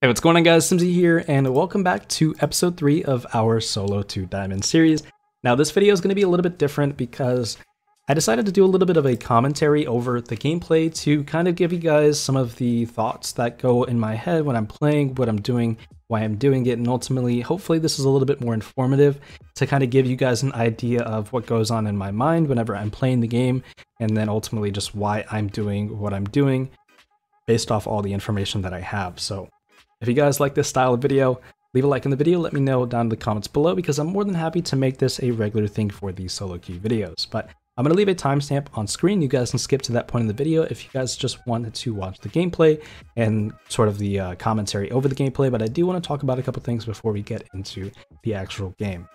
Hey, what's going on guys, Timzy here, and welcome back to episode 3 of our Solo to Diamond series. Now this video is going to be a little bit different because I decided to do a little bit of a commentary over the gameplay to kind of give you guys some of the thoughts that go in my head when I'm playing, what I'm doing, why I'm doing it, and ultimately, hopefully this is a little bit more informative to kind of give you guys an idea of what goes on in my mind whenever I'm playing the game, and then ultimately just why I'm doing what I'm doing based off all the information that I have. So if you guys like this style of video, leave a like in the video, let me know down in the comments below because I'm more than happy to make this a regular thing for these solo queue videos. But I'm going to leave a timestamp on screen. You guys can skip to that point in the video if you guys just wanted to watch the gameplay and sort of the commentary over the gameplay, but I do want to talk about a couple things before we get into the actual game.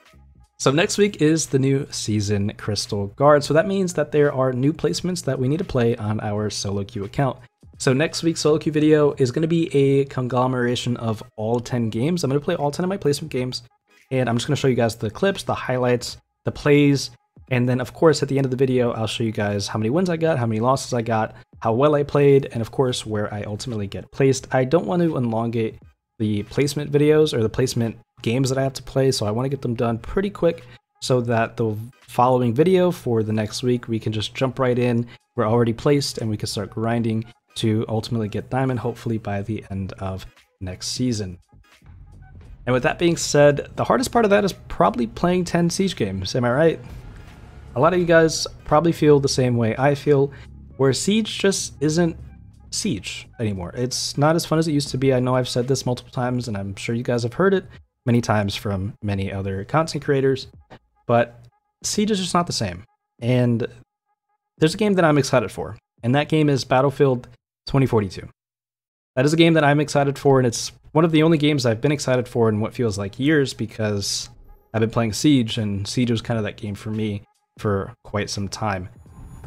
So next week is the new season Crystal Guard, so that means that there are new placements that we need to play on our solo queue account. So next week's solo queue video is going to be a conglomeration of all 10 games. I'm going to play all 10 of my placement games, and I'm just going to show you guys the clips, the highlights, the plays, and then of course at the end of the video I'll show you guys how many wins I got, how many losses I got, how well I played, and of course where I ultimately get placed. I don't want to elongate the placement videos or the placement games that I have to play, so I want to get them done pretty quick so that the following video for the next week we can just jump right in. We're already placed and we can start grinding to ultimately get diamond, hopefully by the end of next season. And with that being said, the hardest part of that is probably playing 10 Siege games, am I right? A lot of you guys probably feel the same way I feel, where Siege just isn't Siege anymore. It's not as fun as it used to be. I know I've said this multiple times, and I'm sure you guys have heard it many times from many other content creators, but Siege is just not the same. And there's a game that I'm excited for, and that game is Battlefield 2042. That is a game that I'm excited for, and it's one of the only games I've been excited for in what feels like years because I've been playing Siege, and Siege was kind of that game for me for quite some time.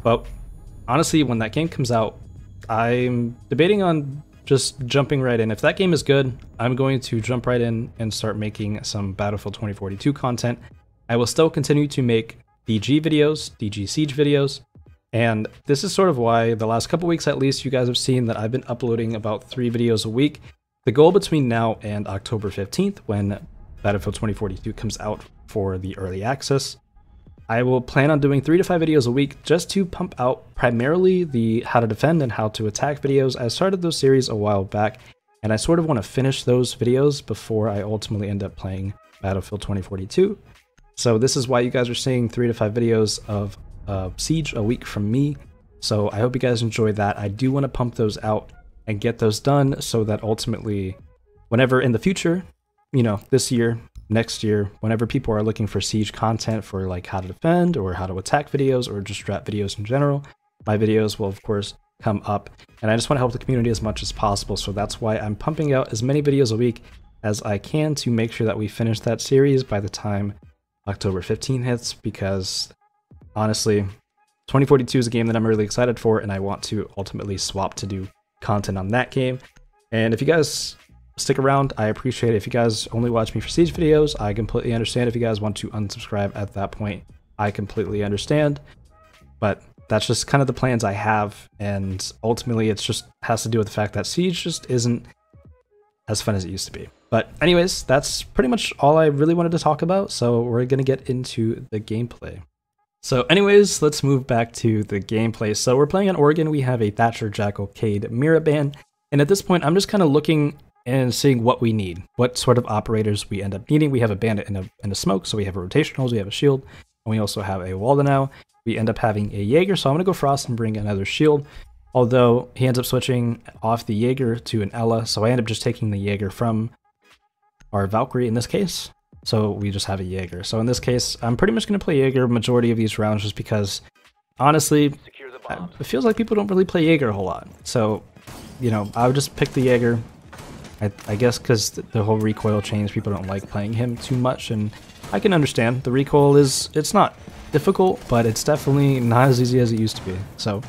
But honestly, when that game comes out, I'm debating on just jumping right in. If that game is good, I'm going to jump right in and start making some Battlefield 2042 content. I will still continue to make DG videos, DG Siege videos, and this is sort of why the last couple weeks at least you guys have seen that I've been uploading about 3 videos a week. The goal between now and October 15th, when Battlefield 2042 comes out for the early access, I will plan on doing 3 to 5 videos a week just to pump out primarily the how to defend and how to attack videos. I started those series a while back, and I sort of want to finish those videos before I ultimately end up playing Battlefield 2042. So this is why you guys are seeing 3 to 5 videos of Siege a week from me. So I hope you guys enjoy that. I do want to pump those out and get those done so that ultimately, whenever in the future, you know, this year, next year, whenever people are looking for Siege content for like how to defend or how to attack videos or just strat videos in general, my videos will of course come up, and I just want to help the community as much as possible. So that's why I'm pumping out as many videos a week as I can to make sure that we finish that series by the time October 15 hits, because honestly, 2042 is a game that I'm really excited for, and I want to ultimately swap to do content on that game. And if you guys stick around, I appreciate it. If you guys only watch me for Siege videos, I completely understand. If you guys want to unsubscribe at that point, I completely understand. But that's just kind of the plans I have, and ultimately it's just has to do with the fact that Siege just isn't as fun as it used to be. But anyways, that's pretty much all I really wanted to talk about, so we're gonna get into the gameplay. So anyways, let's move back to the gameplay. So we're playing on Oregon. We have a Thatcher, Jackal, Cade, Miraban, and at this point I'm just kind of looking and seeing what we need, what sort of operators we end up needing. We have a bandit and a smoke, so we have a rotationals, we have a shield, and we also have a Walda now. We end up having a Jaeger, so I'm going to go Frost and bring another shield, although he ends up switching off the Jaeger to an Ella, so I end up just taking the Jaeger from our Valkyrie in this case, so we just have a Jaeger. So in this case, I'm pretty much going to play Jaeger majority of these rounds just because, honestly, it feels like people don't really play Jaeger a whole lot. So, you know, I would just pick the Jaeger. I guess because the whole recoil change, people don't like playing him too much, and I can understand. The recoil it's not difficult, but it's definitely not as easy as it used to be. So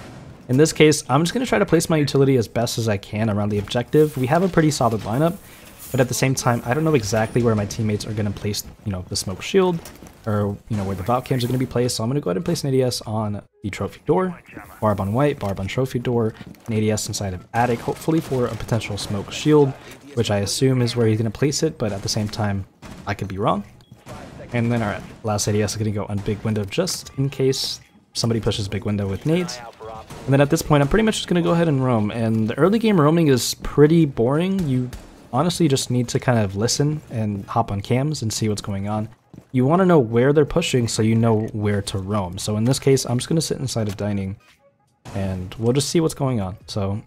in this case, I'm just going to try to place my utility as best as I can around the objective. We have a pretty solid lineup, but at the same time, I don't know exactly where my teammates are going to place, you know, the smoke shield or where the vault cams are going to be placed. So I'm going to go ahead and place an ADS on the trophy door, barb on white, barb on trophy door, an ADS inside of attic, hopefully for a potential smoke shield, which I assume is where he's going to place it, but at the same time, I could be wrong. And then our last ADS is going to go on big window just in case somebody pushes big window with nades. And then at this point, I'm pretty much just going to go ahead and roam. And the early game roaming is pretty boring. You honestly just need to kind of listen and hop on cams and see what's going on. You want to know where they're pushing so you know where to roam. So in this case, I'm just going to sit inside of dining and we'll just see what's going on. So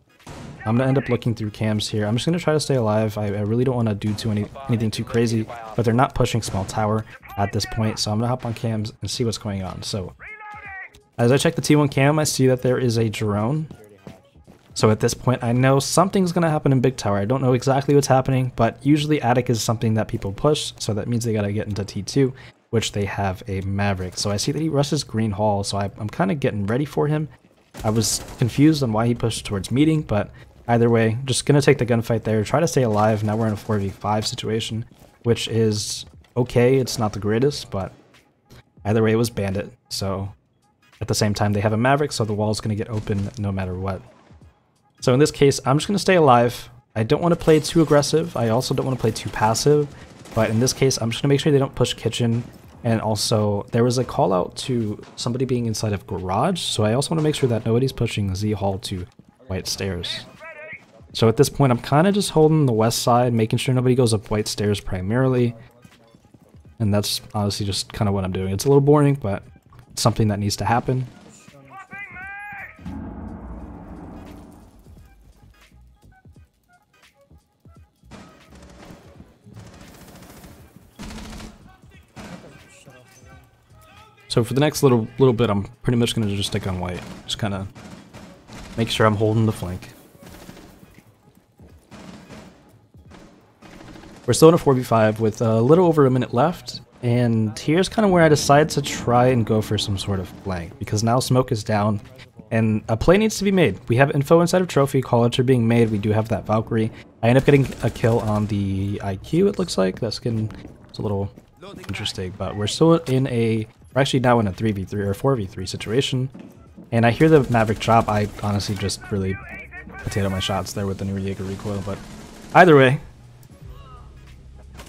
I'm going to end up looking through cams here. I'm just going to try to stay alive. I really don't want to do anything too crazy, but they're not pushing small tower at this point. So I'm going to hop on cams and see what's going on. So as I check the T1 cam, I see that there is a drone. So at this point, I know something's going to happen in big tower. I don't know exactly what's happening, but usually attic is something that people push. So that means they got to get into T2, which they have a Maverick. So I see that he rushes green hall. So I'm kind of getting ready for him. I was confused on why he pushed towards meeting, but either way, just going to take the gunfight there, try to stay alive. Now we're in a 4v5 situation, which is okay. It's not the greatest, but either way, it was bandit. So at the same time, they have a Maverick, so the wall's going to get open no matter what. So in this case, I'm just going to stay alive. I don't want to play too aggressive. I also don't want to play too passive. But in this case, I'm just going to make sure they don't push kitchen. And also, there was a call out to somebody being inside of garage. So I also want to make sure that nobody's pushing Z hall to white stairs. So at this point, I'm kind of just holding the west side, making sure nobody goes up white stairs primarily. And that's honestly just kind of what I'm doing. It's a little boring, but it's something that needs to happen. So for the next little bit, I'm pretty much going to just stick on white. Just kind of make sure I'm holding the flank. We're still in a 4v5 with a little over a minute left. And here's kind of where I decide to try and go for some sort of flank. Because now smoke is down and a play needs to be made. We have info inside of trophy, call-outs are being made. We do have that Valkyrie. I end up getting a kill on the IQ, it looks like. That skin is a little interesting. But we're still in a... We're actually now in a 3v3 or 4v3 situation, and I hear the Maverick drop. I honestly just really potato my shots there with the new Jaeger recoil, but either way,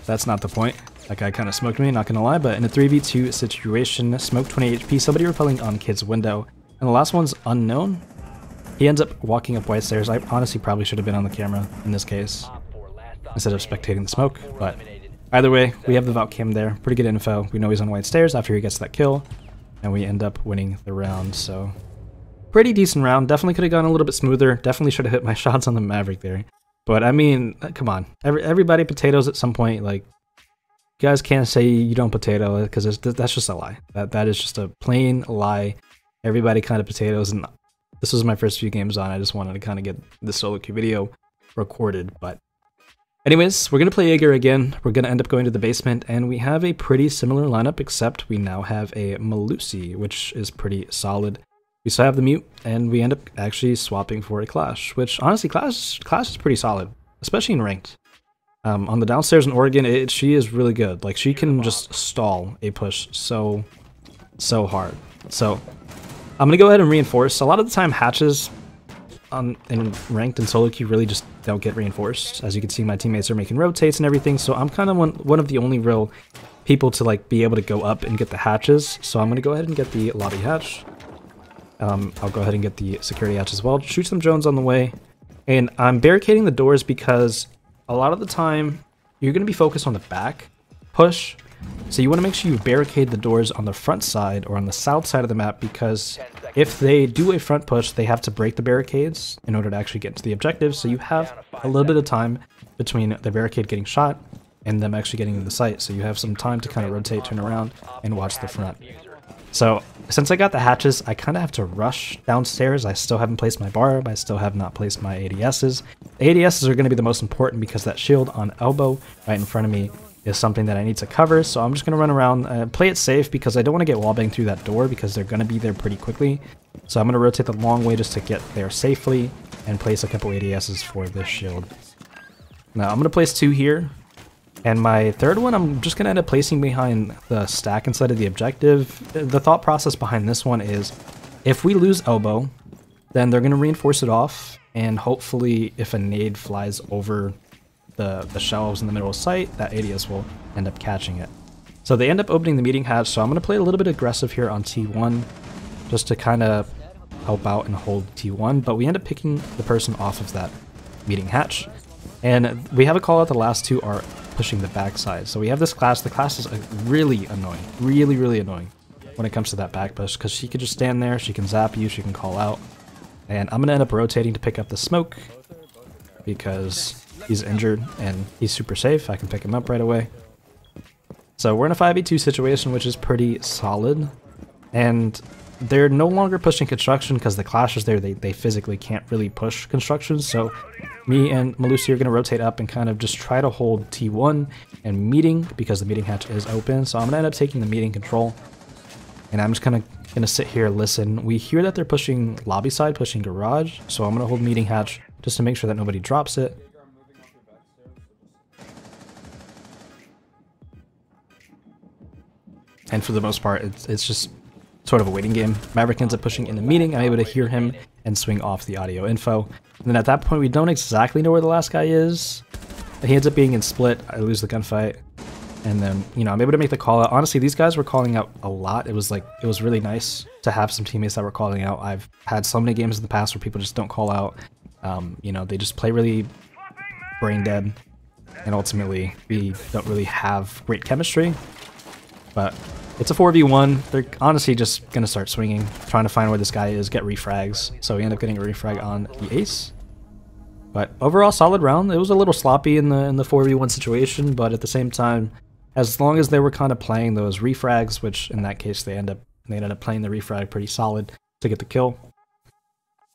that's not the point. That guy kind of smoked me, not gonna lie, but in a 3v2 situation, smoke 20 HP, somebody repelling on kid's window, and the last one's unknown. He ends up walking up white stairs. I honestly probably should have been on the camera in this case, instead of spectating the smoke, but... Either way, we have the Valk cam there. Pretty good info. We know he's on white stairs after he gets that kill. And we end up winning the round, so... Pretty decent round. Definitely could have gone a little bit smoother. Definitely should have hit my shots on the Maverick there. But I mean, come on. Everybody potatoes at some point. Like, you guys can't say you don't potato, because that's just a lie. That is just a plain lie. Everybody kind of potatoes, and this was my first few games on. I just wanted to kind of get the solo queue video recorded, but... Anyways, we're going to play Jaeger again. We're going to end up going to the basement, and we have a pretty similar lineup, except we now have a Malusi, which is pretty solid. We still have the mute, and we end up actually swapping for a Clash, which honestly, Clash is pretty solid, especially in ranked. On the downstairs in Oregon, she is really good. Like, she can just stall a push so hard. So, I'm going to go ahead and reinforce. A lot of the time, hatches in ranked and solo queue really just don't get reinforced. As you can see, my teammates are making rotates and everything, so I'm kind of one of the only real people to like be able to go up and get the hatches. So I'm going to go ahead and get the lobby hatch. I'll go ahead and get the security hatch as well. Shoot some drones on the way. And I'm barricading the doors because a lot of the time you're going to be focused on the back push. So you want to make sure you barricade the doors on the front side or on the south side of the map, because if they do a front push, they have to break the barricades in order to actually get to the objective. So you have a little bit of time between the barricade getting shot and them actually getting into the site. So you have some time to kind of rotate, turn around, and watch the front. So since I got the hatches, I kind of have to rush downstairs. I still haven't placed my barb. I still have not placed my ADSs. The ADSs are going to be the most important because that shield on elbow right in front of me is something that I need to cover. So I'm just going to run around and play it safe because I don't want to get wallbanged through that door because they're going to be there pretty quickly. So I'm going to rotate the long way just to get there safely and place a couple ADSs for this shield. Now I'm going to place two here. And my third one, I'm just going to end up placing behind the stack inside of the objective. The thought process behind this one is, if we lose elbow, then they're going to reinforce it off, and hopefully if a nade flies over the shelves in the middle of sight, that ADS will end up catching it. So they end up opening the meeting hatch, so I'm going to play a little bit aggressive here on T1, just to kind of help out and hold T1, but we end up picking the person off of that meeting hatch. And we have a call out, the last two are pushing the backside. So we have this class. The class is really annoying, really annoying when it comes to that back push, because she could just stand there, she can zap you, she can call out. And I'm going to end up rotating to pick up the smoke because he's injured and he's super safe. I can pick him up right away. So we're in a 5v2 situation, which is pretty solid. And they're no longer pushing construction because the clash is there. They physically can't really push construction. So me and Malusi are going to rotate up and kind of just try to hold T1 and meeting, because the meeting hatch is open. So I'm going to end up taking the meeting control. And I'm just kind of going to sit here, listen. We hear that they're pushing lobby side, pushing garage. So I'm going to hold meeting hatch just to make sure that nobody drops it. And for the most part, it's just sort of a waiting game. Maverick ends up pushing in the meeting. I'm able to hear him and swing off the audio info. And then at that point, we don't exactly know where the last guy is. He ends up being in split. I lose the gunfight. And then, you know, I'm able to make the call out. Honestly, these guys were calling out a lot. It was really nice to have some teammates that were calling out. I've had so many games in the past where people just don't call out. You know, they just play really brain dead. And ultimately, we don't really have great chemistry. But it's a 4v1. They're honestly just going to start swinging, trying to find where this guy is, get refrags. So we end up getting a refrag on the ace. But overall, solid round. It was a little sloppy in the 4v1 situation, but at the same time, as long as they were kind of playing those refrags, which in that case they ended up playing the refrag pretty solid to get the kill.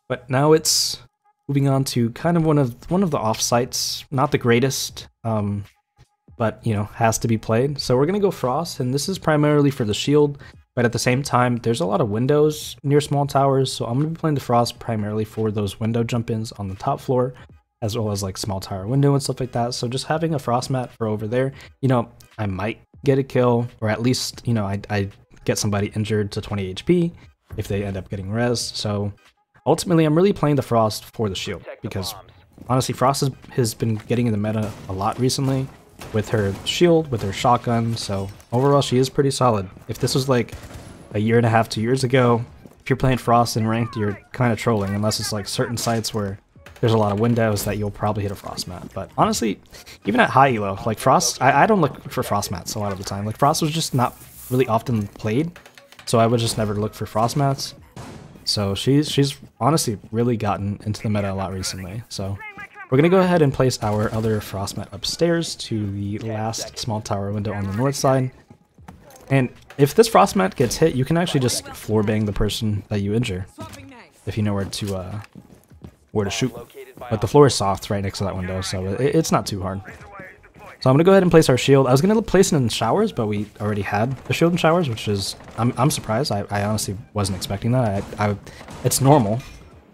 But now it's moving on to kind of one of the offsites, not the greatest, but you know, has to be played. So we're gonna go Frost, and this is primarily for the shield, but at the same time, there's a lot of windows near small towers, so I'm gonna be playing the Frost primarily for those window jump-ins on the top floor, as well as like small tower window and stuff like that. So just having a Frost mat for over there, you know, I might get a kill, or at least, you know, I get somebody injured to 20 HP if they end up getting res. So ultimately, I'm really playing the Frost for the shield, because honestly, Frost has been getting in the meta a lot recently with her shield, with her shotgun, so overall she is pretty solid. If this was like a year and a half, 2 years ago, if you're playing Frost in ranked, you're kind of trolling, unless it's like certain sites where there's a lot of windows that you'll probably hit a Frost mat. But honestly, even at high elo, like Frost, I don't look for Frost mats a lot of the time. Like Frost was just not really often played, so I would just never look for Frost mats. So she's honestly really gotten into the meta a lot recently. So we're going to go ahead and place our other Frost mat upstairs to the last small tower window on the north side. And if this Frost mat gets hit, you can actually just floor bang the person that you injure, if you know where to shoot. But the floor is soft right next to that window, so it's not too hard. So I'm going to go ahead and place our shield. I was going to place it in showers, but we already had the shield in showers, which is, I'm surprised. I honestly wasn't expecting that. It's normal,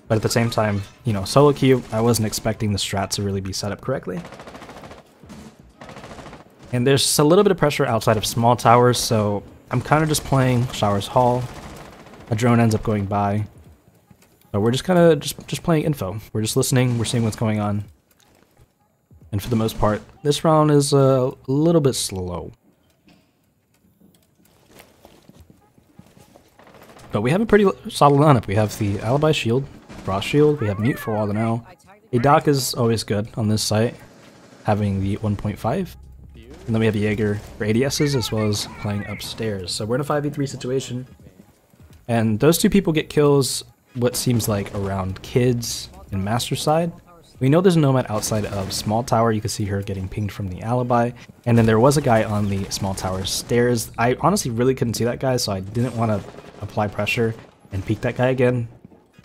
but at the same time, you know, solo queue, I wasn't expecting the strat to really be set up correctly. And there's just a little bit of pressure outside of small towers, so I'm kind of just playing showers hall. A drone ends up going by. But we're just kind of just playing info. We're just listening, we're seeing what's going on. And for the most part, this round is a little bit slow. But we have a pretty solid lineup. We have the Alibi Shield, Frost Shield, we have Mute for a while now. A Doc is always good on this site, having the 1.5. And then we have Jaeger for ADSs, as well as playing upstairs. So we're in a 5v3 situation. And those two people get kills, what seems like around kids and master side. We know there's a Nomad outside of small tower. You can see her getting pinged from the Alibi. And then there was a guy on the small tower stairs. I honestly really couldn't see that guy, so I didn't want to apply pressure and peek that guy again.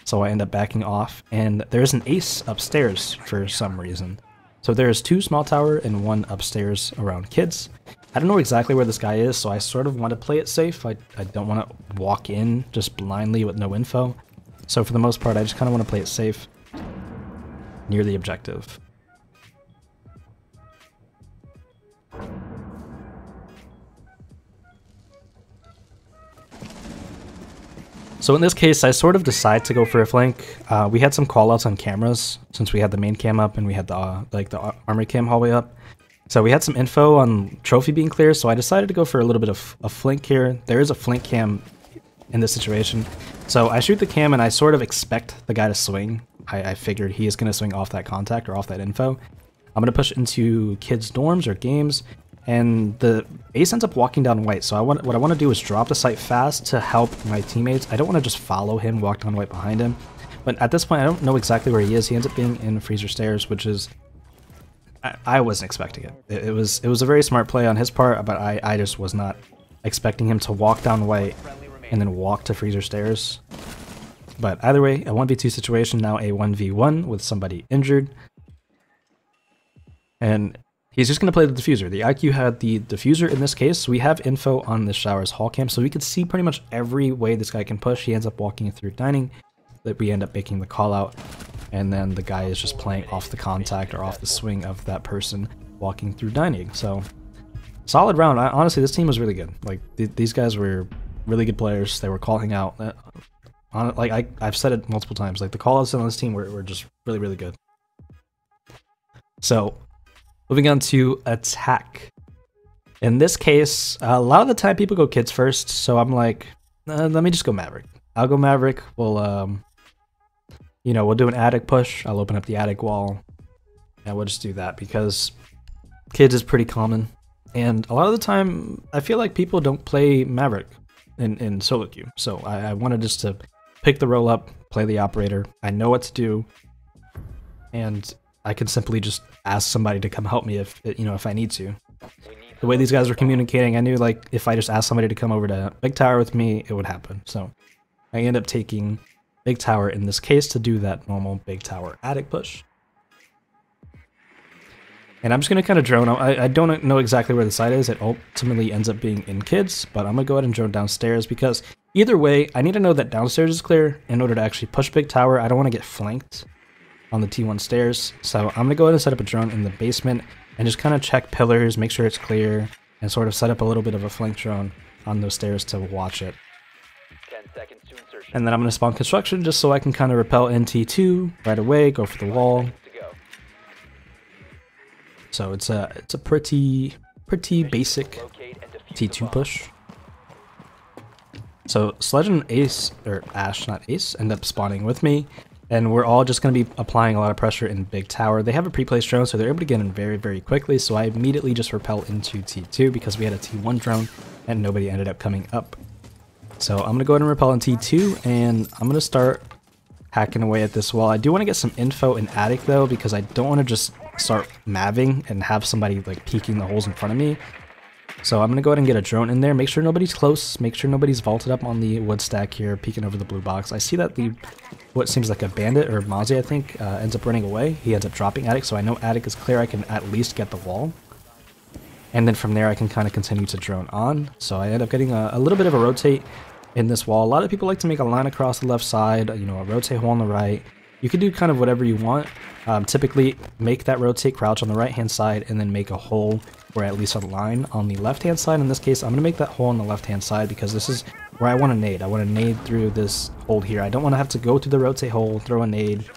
So I end up backing off. And there's an ace upstairs for some reason. So there's two small tower and one upstairs around kids. I don't know exactly where this guy is, so I sort of want to play it safe. I don't want to walk in just blindly with no info. So for the most part, I just kind of want to play it safe near the objective. So in this case, I sort of decide to go for a flank. We had some callouts on cameras since we had the main cam up and we had the the armory cam hallway up. So we had some info on trophy being clear, so I decided to go for a little bit of a flank here. There is a flank cam in this situation. So I shoot the cam and I sort of expect the guy to swing. I figured he is going to swing off that contact or off that info. I'm going to push into kids' dorms or games, and the Ace ends up walking down white. So what I want to do is drop the site fast to help my teammates. I don't want to just follow him, walk down white behind him. But at this point, I don't know exactly where he is. He ends up being in freezer stairs, which is... I wasn't expecting it. It was a very smart play on his part, but I just was not expecting him to walk down white and then walk to freezer stairs. But either way, a 1v2 situation, now a 1v1 with somebody injured. And he's just going to play the diffuser. The IQ had the diffuser in this case. We have info on the shower's hall cam, so we could see pretty much every way this guy can push. He ends up walking through dining, that we end up making the call out. And then the guy is just playing off the contact or off the swing of that person walking through dining. So, solid round. Honestly, this team was really good. Like, these guys were really good players. They were calling out. I've said it multiple times. Like, the call-outs on this team were just really, really good. So, moving on to attack. In this case, a lot of the time people go kids first. So I'm like, let me just go Maverick. I'll go Maverick. We'll do an attic push. I'll open up the attic wall, and we'll just do that because kids is pretty common. And a lot of the time, I feel like people don't play Maverick in solo queue. So I wanted just to pick the roll up, play the operator. I know what to do, and I can simply just ask somebody to come help me if I need to. The way these guys were communicating, I knew like if I just asked somebody to come over to Big Tower with me, it would happen. So I end up taking Big Tower in this case to do that normal Big Tower attic push. And I'm just going to kind of drone. I don't know exactly where the site is. It ultimately ends up being in kids, but I'm going to go ahead and drone downstairs because either way, I need to know that downstairs is clear in order to actually push Big Tower. I don't want to get flanked on the T1 stairs. So I'm going to go ahead and set up a drone in the basement and just kind of check pillars, make sure it's clear, and sort of set up a little bit of a flank drone on those stairs to watch it. 10 seconds to insertion. And then I'm going to spawn construction just so I can kind of repel NT2 right away, go for the wall. So it's a pretty basic T2 push. So Sledge and Ace, or Ash, not Ace, end up spawning with me. And we're all just going to be applying a lot of pressure in Big Tower. They have a pre-placed drone, so they're able to get in very, very quickly. So I immediately just repel into T2 because we had a T1 drone and nobody ended up coming up. So I'm going to go ahead and repel in T2 and I'm going to start hacking away at this wall. I do want to get some info in attic though, because I don't want to just start maving and have somebody like peeking the holes in front of me. So I'm going to go ahead and get a drone in there, make sure nobody's close, make sure nobody's vaulted up on the wood stack here, peeking over the blue box. I see that what seems like a bandit, or Mozzie I think, ends up running away. He ends up dropping attic, so I know attic is clear. I can at least get the wall. And then from there I can kind of continue to drone on. So I end up getting a little bit of a rotate in this wall. A lot of people like to make a line across the left side, a rotate hole on the right. You can do kind of whatever you want. Typically make that rotate crouch on the right hand side and then make a hole or at least a line on the left hand side. In this case, I'm going to make that hole on the left hand side because this is where I want to nade. I want to nade through this hole here. I don't want to have to go through the rotate hole, throw a nade,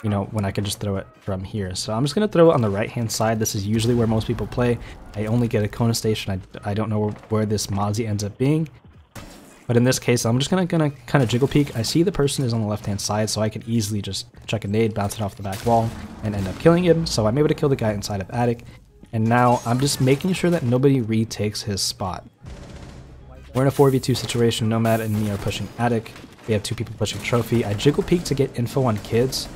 when I can just throw it from here. So I'm just going to throw it on the right hand side. This is usually where most people play. I only get a Kona station. I don't know where this Mozzie ends up being. But in this case, I'm just gonna kind of jiggle peek. I see the person is on the left-hand side, so I can easily just chuck a nade, bounce it off the back wall, and end up killing him. So I'm able to kill the guy inside of attic. And now I'm just making sure that nobody retakes his spot. We're in a 4v2 situation. Nomad and me are pushing attic. We have two people pushing trophy. I jiggle peek to get info on kids.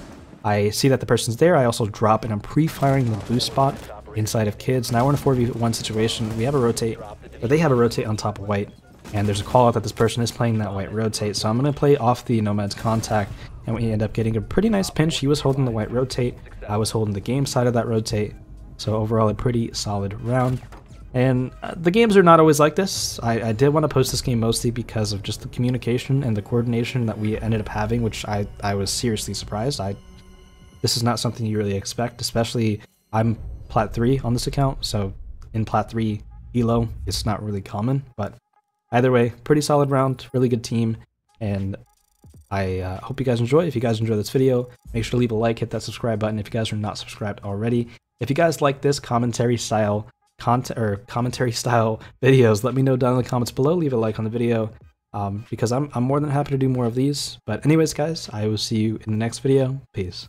I see that the person's there. I also drop, and I'm pre-firing the blue spot inside of kids. Now we're in a 4v1 situation. We have a rotate, but they have a rotate on top of white. And there's a call out that this person is playing that white rotate. So I'm going to play off the Nomad's contact. And we end up getting a pretty nice pinch. He was holding the white rotate. I was holding the game side of that rotate. So overall, a pretty solid round. And the games are not always like this. I did want to post this game mostly because of just the communication and the coordination that we ended up having, which I was seriously surprised. This is not something you really expect, especially I'm Plat 3 on this account. So in Plat 3 Elo, it's not really common, but either way, pretty solid round, really good team, and I hope you guys enjoy. If you guys enjoy this video, make sure to leave a like, hit that subscribe button if you guys are not subscribed already. If you guys like this commentary style content or commentary style videos, let me know down in the comments below. Leave a like on the video because I'm more than happy to do more of these. But anyways, guys, I will see you in the next video. Peace.